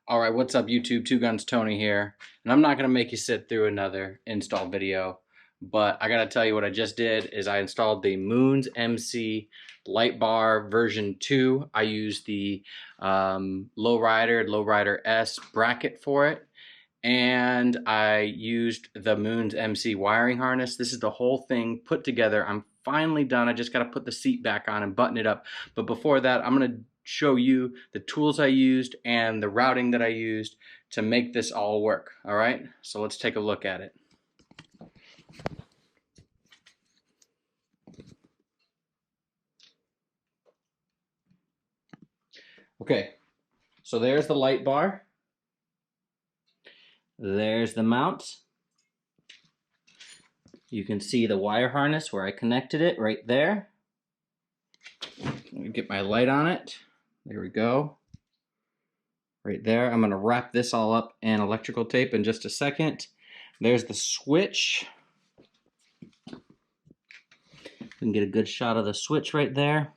Alright, what's up YouTube? Two Guns Tony here. And I'm not going to make you sit through another install video, but I got to tell you what I just did is I installed the Moons MC light bar version 2. I used the Low Rider S bracket for it. And I used the Moons MC wiring harness. This is the whole thing put together. I'm finally done. I just got to put the seat back on and button it up. But before that, I'm going to show you the tools I used and the routing that I used to make this all work. All right, so let's take a look at it. Okay, so there's the light bar. There's the mount. You can see the wire harness where I connected it right there. Let me get my light on it. There we go. Right there. I'm going to wrap this all up in electrical tape in just a second. There's the switch. You can get a good shot of the switch right there.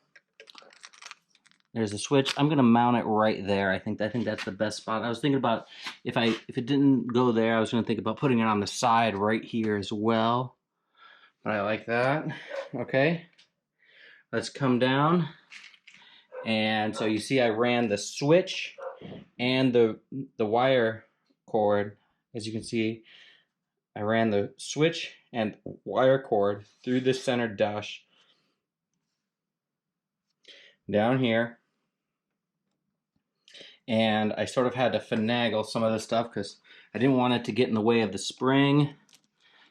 There's the switch. I'm going to mount it right there. I think that's the best spot. I was thinking about if it didn't go there, I was going to think about putting it on the side right here as well. But I like that. Okay. Let's come down. And so you see I ran the switch and the wire cord. As you can see, I ran the switch and wire cord through the center dash down here. And I sort of had to finagle some of this stuff because I didn't want it to get in the way of the spring.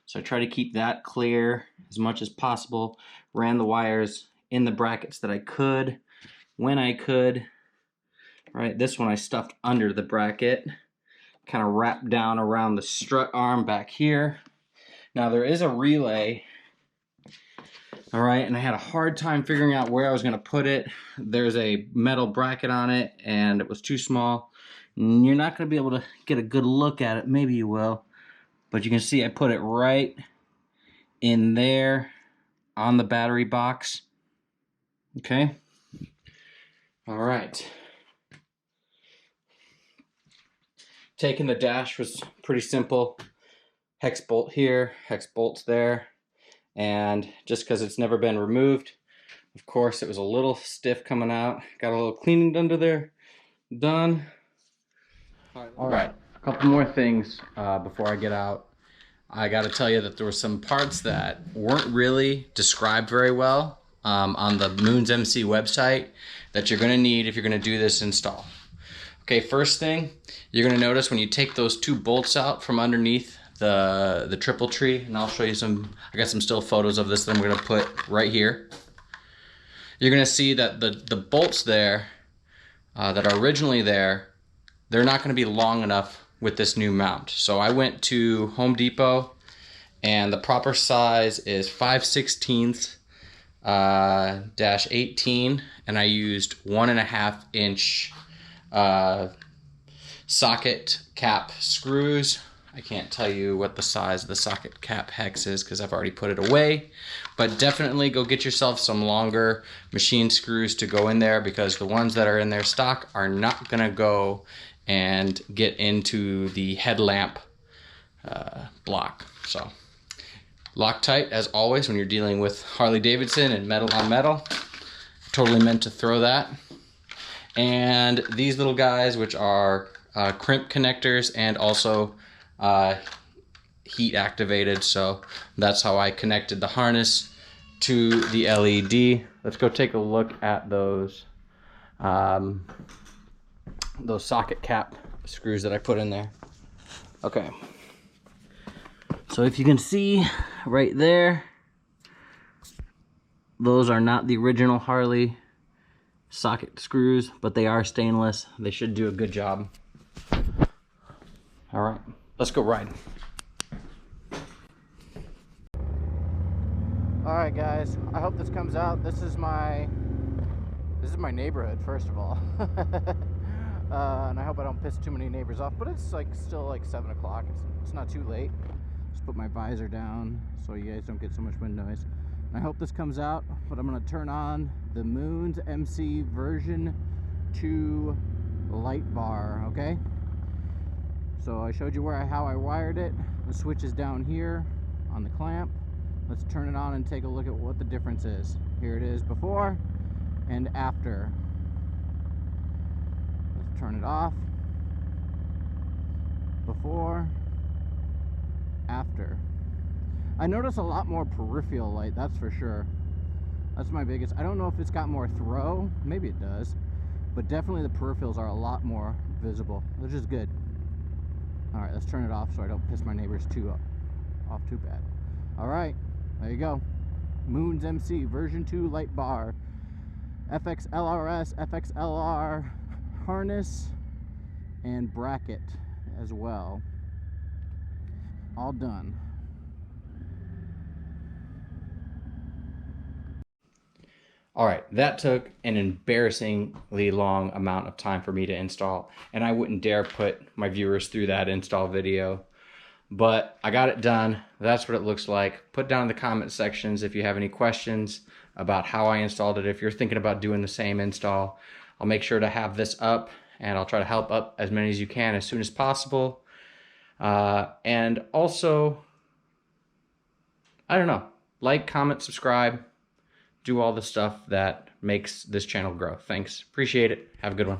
So I try to keep that clear as much as possible. Ran the wires in the brackets that I could, when I could. Right, this one I stuffed under the bracket, kind of wrapped down around the strut arm back here. Now there is a relay, all right, and I had a hard time figuring out where I was going to put it. There's a metal bracket on it, and it was too small. You're not going to be able to get a good look at it. Maybe you will, but you can see I put it right in there on the battery box. Okay, all right. Taking the dash was pretty simple. Hex bolt here, hex bolts there. And just because it's never been removed, of course, it was a little stiff coming out. Got a little cleaning under there. Done. All right, a couple more things before I get out. I got to tell you that there were some parts that weren't really described very well on the Moons MC website that you're going to need if you're going to do this install. Okay, first thing, you're going to notice when you take those two bolts out from underneath the triple tree, and I'll show you some, I got some still photos of this that I'm going to put right here. You're going to see that the bolts there that are originally there, they're not going to be long enough with this new mount. So I went to Home Depot, and the proper size is 5/16 -18, and I used 1.5 inch socket cap screws. I can't tell you what the size of the socket cap hex is because I've already put it away, but definitely go get yourself some longer machine screws to go in there because the ones that are in their stock are not gonna go and get into the headlamp block. So Loctite, as always, when you're dealing with Harley-Davidson and metal on metal. Totally meant to throw that. And these little guys, which are crimp connectors and also heat activated. So that's how I connected the harness to the LED. Let's go take a look at those socket cap screws that I put in there. Okay. So if you can see right there, those are not the original Harley socket screws, but they are stainless. They should do a good job. All right, let's go ride. All right, guys, I hope this comes out. This is my neighborhood, first of all. And I hope I don't piss too many neighbors off, but it's like still like 7 o'clock. It's not too late. Just put my visor down so you guys don't get so much wind noise. I hope this comes out, but I'm going to turn on the Moons MC version 2 light bar, okay? So I showed you how I wired it. The switch is down here on the clamp. Let's turn it on and take a look at what the difference is. Here it is before and after. Let's turn it off. Before, after. I notice a lot more peripheral light, that's for sure. That's my biggest. I don't know if it's got more throw, maybe it does, but definitely the peripherals are a lot more visible, which is good. All right, let's turn it off so I don't piss my neighbors off too bad. All right, there you go. Moons MC version 2 light bar, FXLRS, FXLR harness, and bracket as well. All done. All right, that took an embarrassingly long amount of time for me to install, and I wouldn't dare put my viewers through that install video. But I got it done. That's what it looks like. Put down in the comment sections if you have any questions about how I installed it. If you're thinking about doing the same install, I'll make sure to have this up, and I'll try to help up as many as you can as soon as possible. And also, I don't know, like, comment, subscribe, do all the stuff that makes this channel grow. Thanks. Appreciate it. Have a good one.